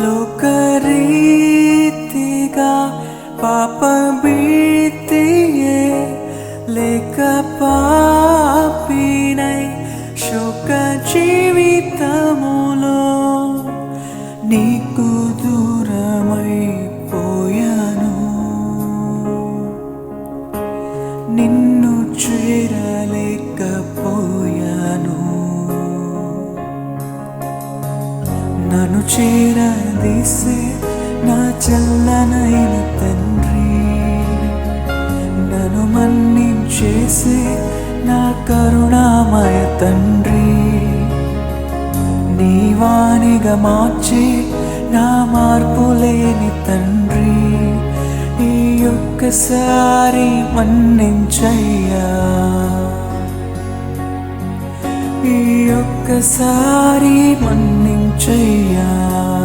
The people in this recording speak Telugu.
లోకరీతిగా పాపభీతియే లేక పాపినై శోక జీవితములో నీకు దూరమైపోయాను. నిన్ను చేరలేకపోయాను. నన్ను చేరదీసే నా చల్లనైన తండ్రి, నన్ను మన్నించేసే నా కరుణామయ తండ్రి, నీవానిగా మార్చే నా మార్పులేని తండ్రి, ఈ ఒక్కసారి మన్నించయ్యా, ఈ ఒక్కసారి మన్నించయ్యా.